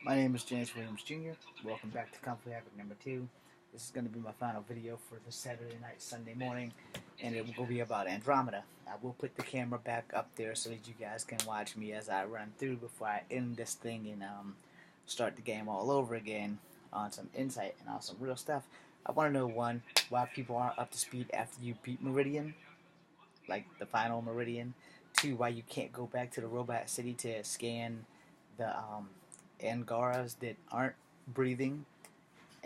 My name is James Williams Jr. Welcome back to Kung Fu Havoc number 2. This is going to be my final video for the Saturday night, Sunday morning, and it will be about Andromeda. I will put the camera back up there so that you guys can watch me as I run through before I end this thing and start the game all over again on some insight and on some real stuff. I want to know, one, why people aren't up to speed after you beat Meridian, like the final Meridian. Two, why you can't go back to the robot city to scan the Angaras that aren't breathing.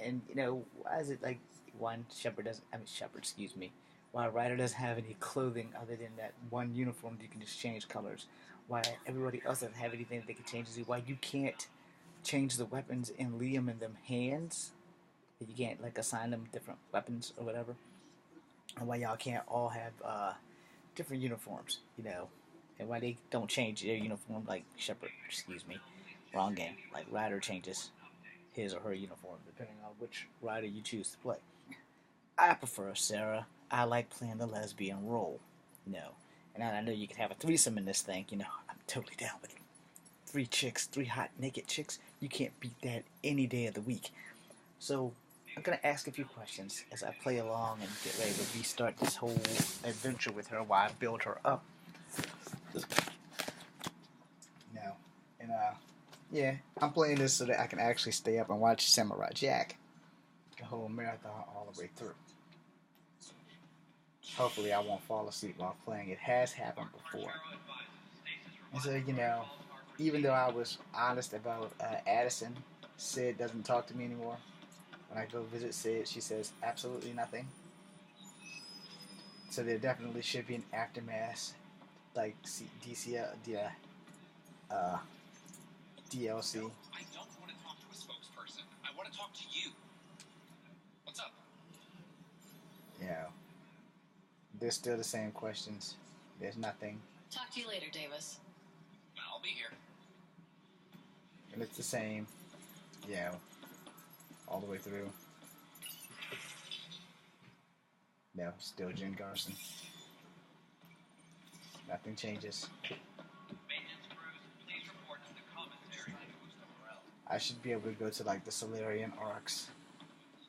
And why is it like one Shepard doesn't? I mean Shepard, excuse me. Why Ryder doesn't have any clothing other than that one uniform that you can just change colors? Why everybody else doesn't have anything that they can change? Why you can't change the weapons and leave them in them hands? That you can't like assign them different weapons or whatever. And why y'all can't all have different uniforms? And why they don't change their uniform like Shepard? Excuse me, wrong game. Like Ryder changes his or her uniform depending on which Ryder you choose to play. I prefer Sarah. I like playing the lesbian role. And I know you can have a threesome in this thing. I'm totally down with it. 3 chicks, 3 hot naked chicks. You can't beat that any day of the week. So I'm gonna ask a few questions as I play along and get ready to restart this whole adventure with her while I build her up. And yeah, I'm playing this so that I can actually stay up and watch Samurai Jack the whole marathon all the way through. Hopefully I won't fall asleep while playing. It has happened before. And so, even though I was honest about Addison, Sid doesn't talk to me anymore. When I go visit Sid, she says absolutely nothing. So there definitely should be an aftermath, like DLC. I don't want to talk to a spokesperson. I want to talk to you. What's up? There's still the same questions. There's nothing. Talk to you later, Davis. I'll be here. And it's the same. All the way through. No, still Jen Garson. Nothing changes. I should be able to go to like the Solarian arcs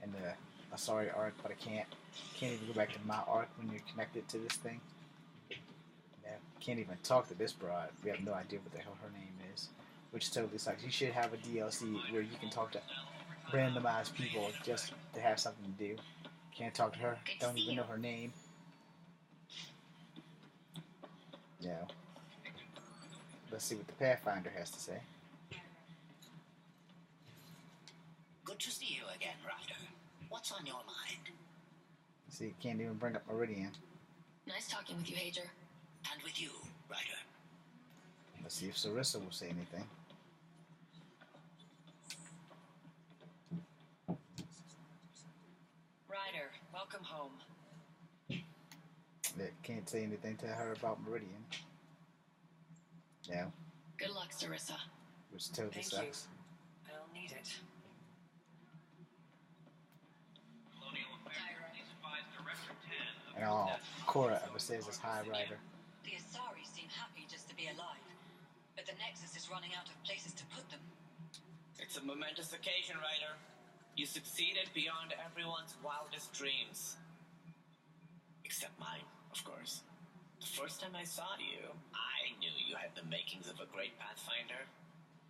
and the Asari arc, but I can't. Can't even go back to my arc when you're connected to this thing. Can't even talk to this broad. We have no idea what the hell her name is, which totally sucks. You should have a DLC where you can talk to randomized people just to have something to do. Can't talk to her. Don't even know her name. Let's see what the Pathfinder has to say. Good to see you again, Ryder. What's on your mind? See, can't even bring up Meridian. Nice talking with you, Hager. And with you, Ryder. Let's see if Sarissa will say anything. Ryder, welcome home. Can't say anything to her about Meridian. Good luck, Sarissa. Which totally sucks. I'll need it. And all Cora ever says is hi, Ryder. The Asari seem happy just to be alive, but the Nexus is running out of places to put them. It's a momentous occasion, Ryder. You succeeded beyond everyone's wildest dreams. Except mine, of course. The first time I saw you, I knew you had the makings of a great Pathfinder.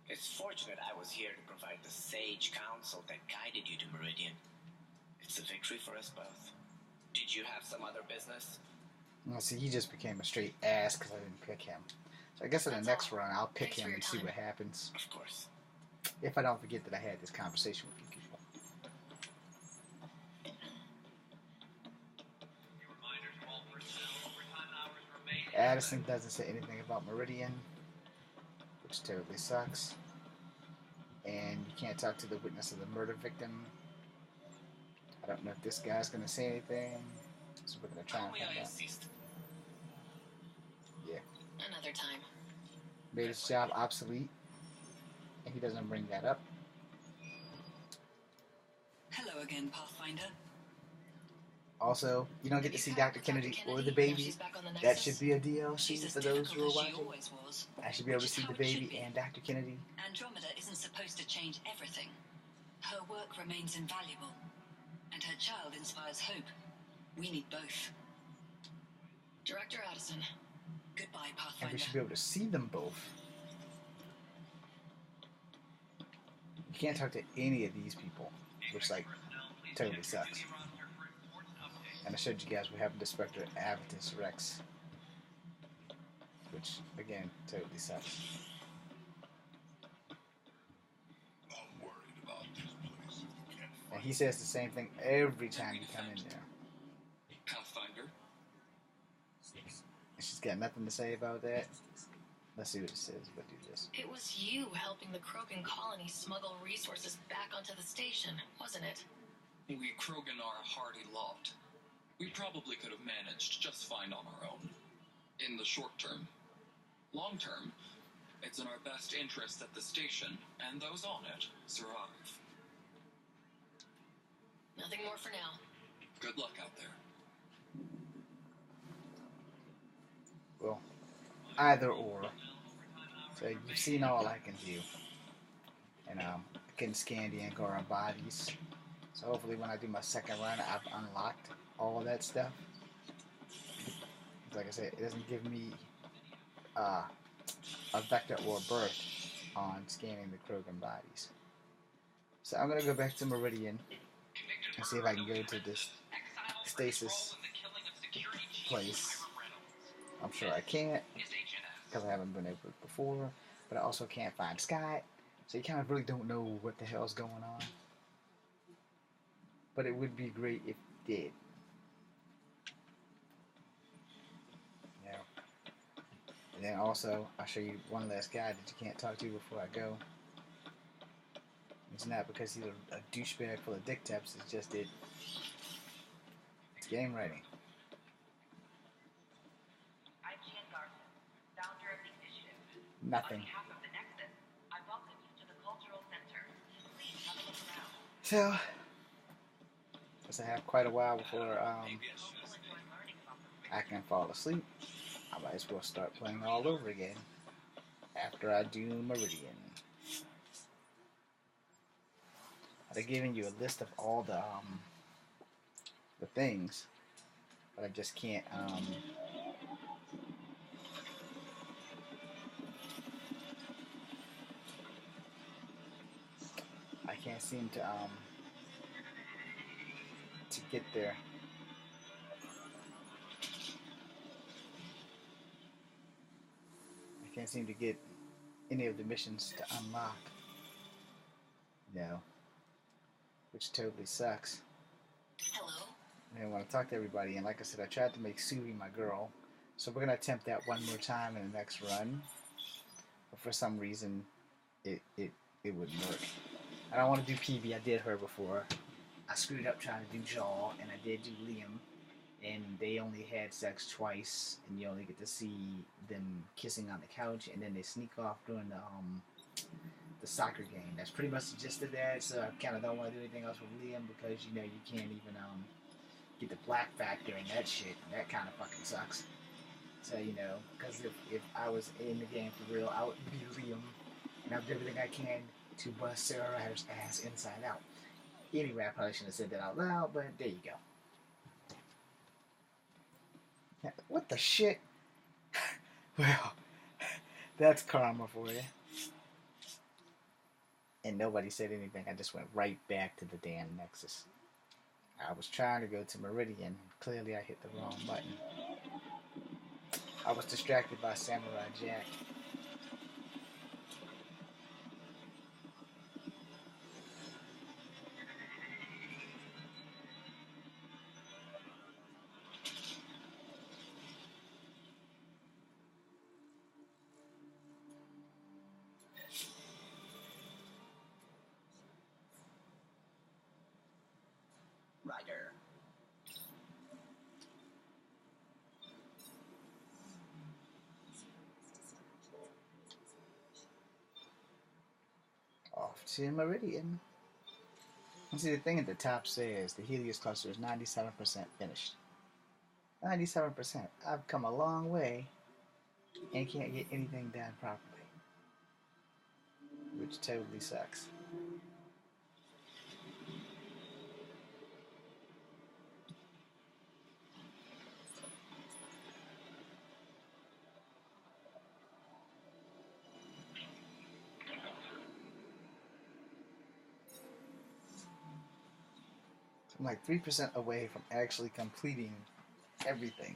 It's fortunate I was here to provide the sage counsel that guided you to Meridian. It's a victory for us both. Did you have some other business? Well, see, he just became a straight ass because I didn't pick him. So I guess in the next run, I'll pick him and see what happens. Of course. If I don't forget that I had this conversation with you people. Addison doesn't say anything about Meridian, which terribly sucks. And you can't talk to the witness of the murder victim. I don't know if this guy's going to say anything, so we're going to try and find out. Another time. Made his job obsolete, and he doesn't bring that up. Hello again, Pathfinder. Also, you don't get to see Dr. Kennedy or the baby. That should be a DLC for those who are watching. I should be able to see the baby and Dr. Kennedy. Andromeda isn't supposed to change everything. Her work remains invaluable, and her child inspires hope. We need both. Director Addison. Goodbye, And Pathfinder. we should be able to see them both. You can't talk to any of these people, which, like, totally sucks. And I showed you guys what happened to Spectre Avitus Rex, which, again, totally sucks. And he says the same thing every time you come in there. Pathfinder. And she's got nothing to say about that. Let's see what it says. We'll do this. It was you helping the Krogan colony smuggle resources back onto the station, wasn't it? We Krogan are a hardy lot. We probably could have managed just fine on our own. In the short term. Long term, it's in our best interest that the station, and those on it, survive. Nothing more for now. Good luck out there. Well, either or. So you've seen all I can do. And I can scan the Angora bodies. So hopefully when I do my second run, I've unlocked all that stuff. Like I said, it doesn't give me a vector or a birth on scanning the Krogan bodies. So I'm going to go back to Meridian and see if I can go to this stasis place. I'm sure I can't, because I haven't been able to before, but I also can't find Scott, so you kind of really don't know what the hell's going on. But it would be great if it did. Yeah. And then also, I'll show you one last guy that you can't talk to before I go. It's not because he's a douchebag full of dick taps, it's just it's game writing. I'm Jan Garson, founder of the initiative. Nothing. On behalf of the Nexus, I welcome you to the Cultural Center. Please have a look around. So, because I have quite a while before You'll enjoy learning about the I can fall asleep, I might as well start playing all over again after I do Meridian. I've given you a list of all the things, but I just can't I can't seem to get there. I can't seem to get any of the missions to unlock. No. Which totally sucks. Hello? And I want to talk to everybody, and like I said, I tried to make Suvi my girl. So we're going to attempt that one more time in the next run. But for some reason, it wouldn't work. I don't want to do PB, I did her before. I screwed up trying to do Jaal, and I did do Liam. And they only had sex twice, and you only get to see them kissing on the couch, and then they sneak off during the soccer game. That's pretty much the gist of that. So I kind of don't want to do anything else with Liam because you know you can't even get the black factor and that shit. And that kind of fucking sucks. So you know, because if I was in the game for real, I would be Liam, and I'd do everything I can to bust Sarah Ryder's ass inside out. Anyway, I probably shouldn't have said that out loud, but there you go. Now, what the shit? Well, that's karma for you. And nobody said anything. I just went right back to the damn Nexus. I was trying to go to Meridian. Clearly I hit the wrong button. I was distracted by Samurai Jack. Ryder. Off to Meridian. See, the thing at the top says the Helios cluster is 97% finished. 97%. I've come a long way and can't get anything done properly, which totally sucks. I'm like 3% away from actually completing everything.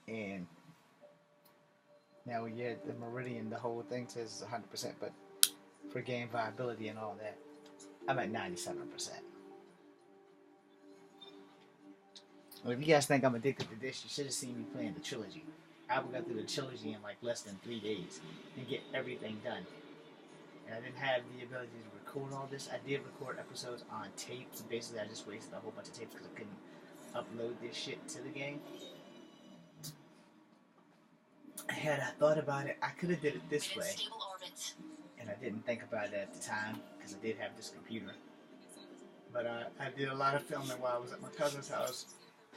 And now yeah, the Meridian, the whole thing says 100%, but for game viability and all that, I'm at 97%. Well, if you guys think I'm addicted to this, you should have seen me playing the trilogy. I got through the trilogy in like less than 3 days and get everything done. And I didn't have the ability to record all this. I did record episodes on tapes. Basically, I just wasted a whole bunch of tapes because I couldn't upload this shit to the game. Had I thought about it, I could have did it this way. And I didn't think about it at the time because I did have this computer. But I did a lot of filming while I was at my cousin's house.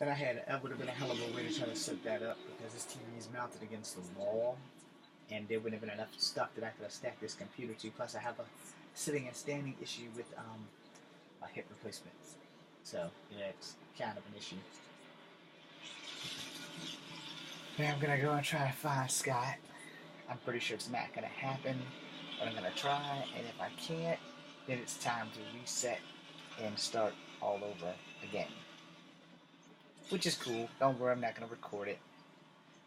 And that would have been a hell of a way to try to set that up because this TV is mounted against the wall. And there wouldn't have been enough stuff that I could have stacked this computer to. Plus, I have a sitting and standing issue with my hip replacement. So, yeah, it's kind of an issue. But I'm going to go and try to find Scott. I'm pretty sure it's not going to happen. But I'm going to try. And if I can't, then it's time to reset and start all over again. Which is cool. Don't worry, I'm not going to record it.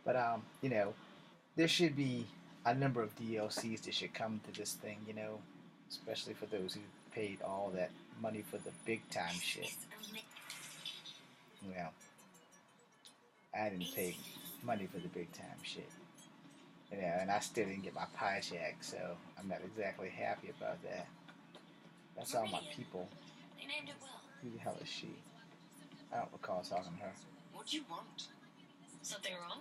But, you know, there should be a number of DLCs that should come to this thing, you know, especially for those who paid all that money for the big time shit. Well, I didn't pay money for the big time shit. You know, and I still didn't get my paycheck, so I'm not exactly happy about that. That's all my people. They named it well. Who the hell is she? I don't recall talking to her. What do you want? Something wrong?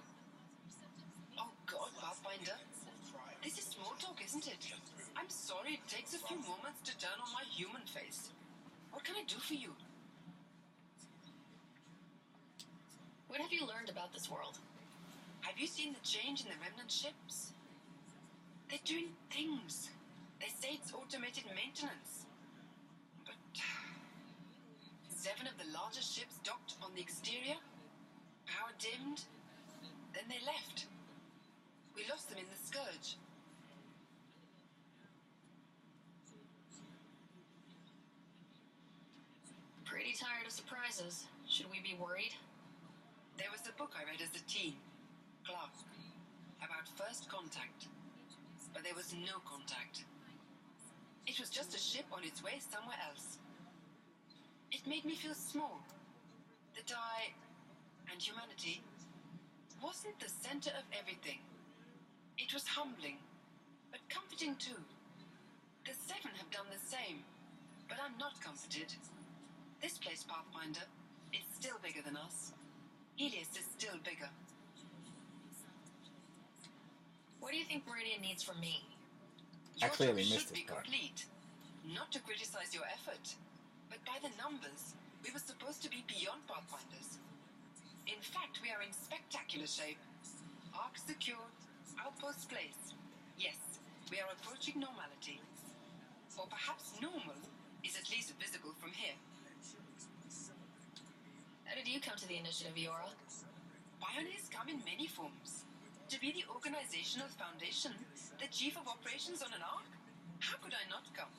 Oh God, Pathfinder. This is small talk, isn't it? I'm sorry it takes a few moments to turn on my human face. What can I do for you? What have you learned about this world? Have you seen the change in the remnant ships? They're doing things. They say it's automated maintenance. But 7 of the largest ships docked on the exterior, power dimmed, then they left. We lost them in the Scourge. Pretty tired of surprises. Should we be worried? There was a book I read as a teen, Clark, about first contact. But there was no contact. It was just a ship on its way somewhere else. It made me feel small. That I, and humanity, wasn't the center of everything. It was humbling, but comforting too. The 7 have done the same, but I'm not comforted. This place, Pathfinder, is still bigger than us. Helios is still bigger. What do you think Meridian needs from me? I Your clearly job missed should this be part. complete. Not to criticize your effort, but by the numbers, we were supposed to be beyond Pathfinders. In fact, we are in spectacular shape. Arc secured, outpost placed. Yes, we are approaching normality. Or perhaps normal is at least visible from here. How did you come to the initiative, Iora? Pioneers come in many forms. To be the organizational foundation, the chief of operations on an arc? How could I not come?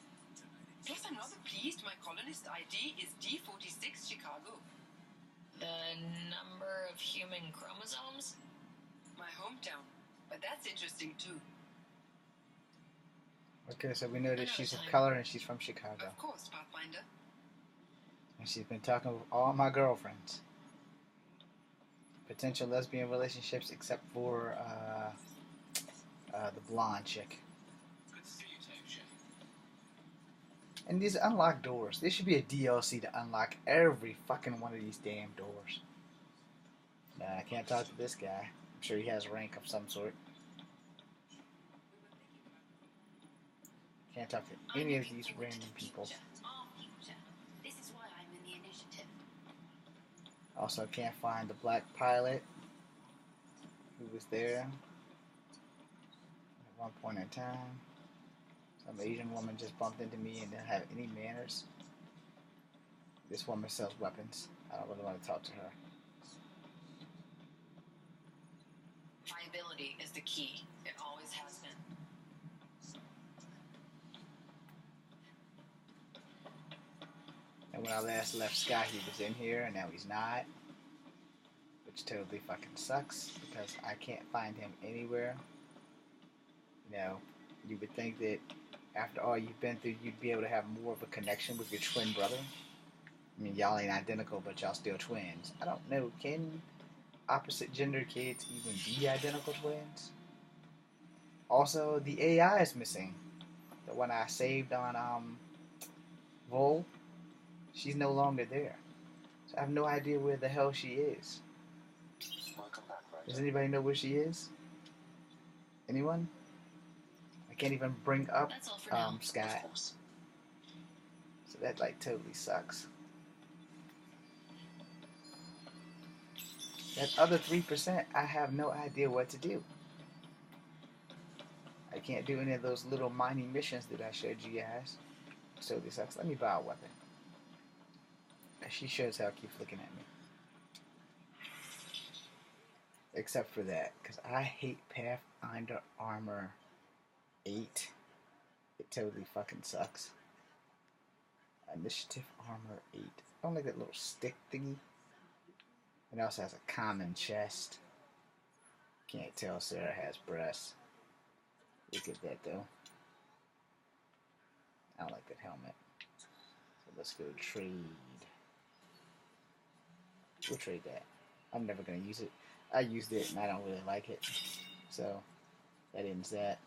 Plus, I'm rather pleased my colonist ID is D46 Chicago. The number of human chromosomes? My hometown. But that's interesting too. Okay, so we know that she's of color and she's from Chicago. Of course, Pathfinder. And she's been talking with all my girlfriends. Potential lesbian relationships except for the blonde chick. Good to see you, Shepard. And these unlock doors. There should be a DLC to unlock every fucking one of these damn doors. Nah, I can't talk to this guy. I'm sure he has rank of some sort. Can't talk to any of these random people. Our future. This Also, can't find the black pilot who was there at one point in time. Some Asian woman just bumped into me and didn't have any manners. This woman sells weapons. I don't really want to talk to her. Viability is the key. It always has been. And when I last left Scott, he was in here, and now he's not. Which totally fucking sucks, because I can't find him anywhere. You know, you would think that after all you've been through, you'd be able to have more of a connection with your twin brother. I mean, y'all ain't identical, but y'all still twins. I don't know, can opposite gender kids even be identical twins? Also, the AI is missing. The one I saved on Vol, she's no longer there. So I have no idea where the hell she is. Welcome back, Ryder. Does anybody know where she is? Anyone? I can't even bring up That's all for now. Sky. Of course. So that like totally sucks. That other 3%, I have no idea what to do. I can't do any of those little mining missions that I showed you guys. So this sucks. Let me buy a weapon. She shows how keeps looking at me. Except for that, because I hate Pathfinder Armor 8. It totally fucking sucks. Initiative Armor 8. I don't like that little stick thingy. It also has a common chest. Can't tell Sarah has breasts. Look at that though. I don't like that helmet. So let's go trade. We'll trade that. I'm never gonna use it. I used it and I don't really like it. So that ends that.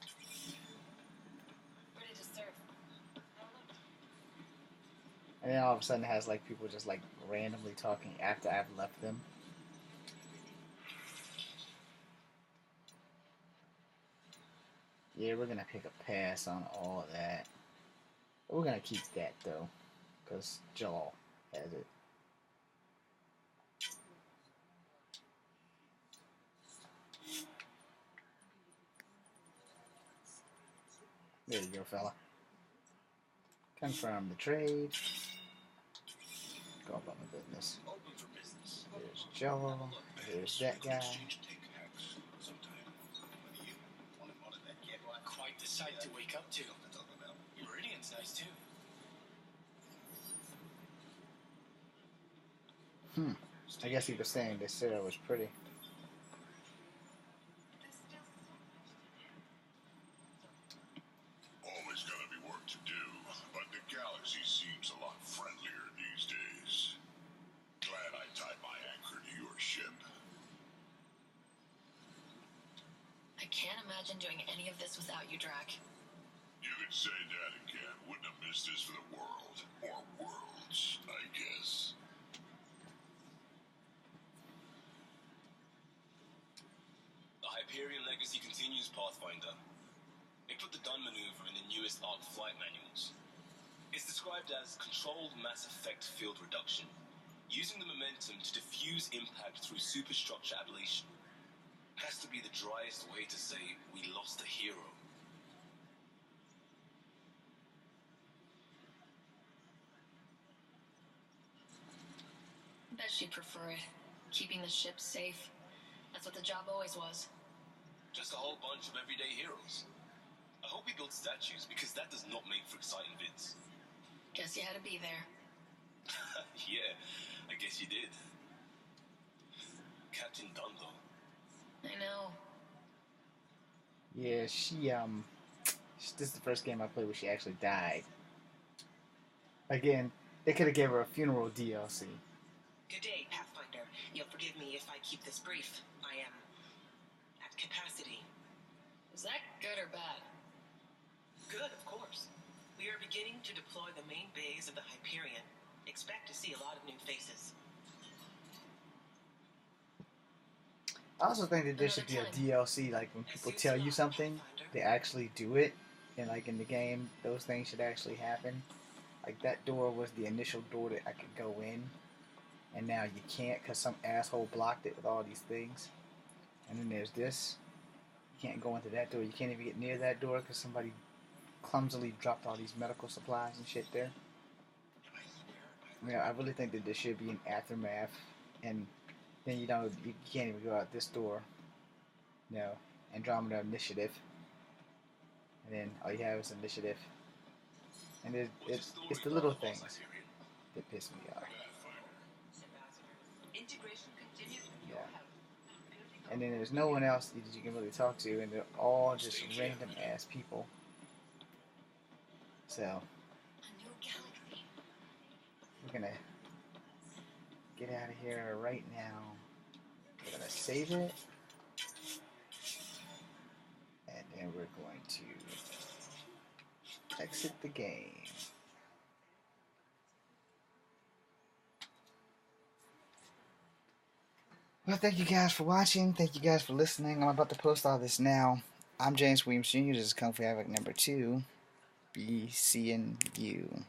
Ready to serve. And then all of a sudden it has like people just like randomly talking after I've left them. Yeah, we're gonna pick a pass on all of that. We're gonna keep that though, because Jaal has it. There you go, fella. Confirm the trade. Go about my business. There's Jaal. There's that guy. Quite the sight to wake up to. Meridian's nice too. I guess he was saying that Sarah was pretty. Always gonna be work to do, but the galaxy seems a lot friendlier these days. Glad I tied my anchor to your ship. I can't imagine doing any of this without you, Drac. You could say that again. Wouldn't have missed this for the world. Or worlds, I guess. The Hyperion legacy continues, Pathfinder. They put the Dun maneuver in the newest ARC flight manuals. It's described as controlled mass effect field reduction, using the momentum to diffuse impact through superstructure ablation. Has to be the driest way to say we lost a hero. Bet she'd prefer it. Keeping the ship safe. That's what the job always was. Just a whole bunch of everyday heroes. I hope we build statues, because that does not make for exciting vids. Guess you had to be there. Yeah, I guess you did. Captain Dunn, though. I know. Yeah, this is the first game I played where she actually died. Again, they could have gave her a funeral DLC. Good day, Pathfinder. You'll forgive me if I keep this brief. I am at capacity. Is that good or bad? Good, of course. We are beginning to deploy the main bays of the Hyperion. Expect to see a lot of new faces. I also think that there should be a DLC, like when people tell you something, they actually do it. And like in the game, those things should actually happen. Like that door was the initial door that I could go in. and now you can't because some asshole blocked it with all these things. And then there's this. You can't go into that door. You can't even get near that door because somebody clumsily dropped all these medical supplies and shit there. Yeah, I really think that there should be an aftermath, and then you can't even go out this door. No, Andromeda Initiative, and then all you have is Initiative, and it's the little things that piss me off. Yeah, and then there's no one else that you can really talk to, and they're all just random ass people. So we're gonna get out of here right now. We're gonna save it, and then we're going to exit the game. Well, thank you guys for watching. Thank you guys for listening. I'm about to post all this now. I'm James Williams Jr. This is Kung Fu Havoc number 2. Be seeing you.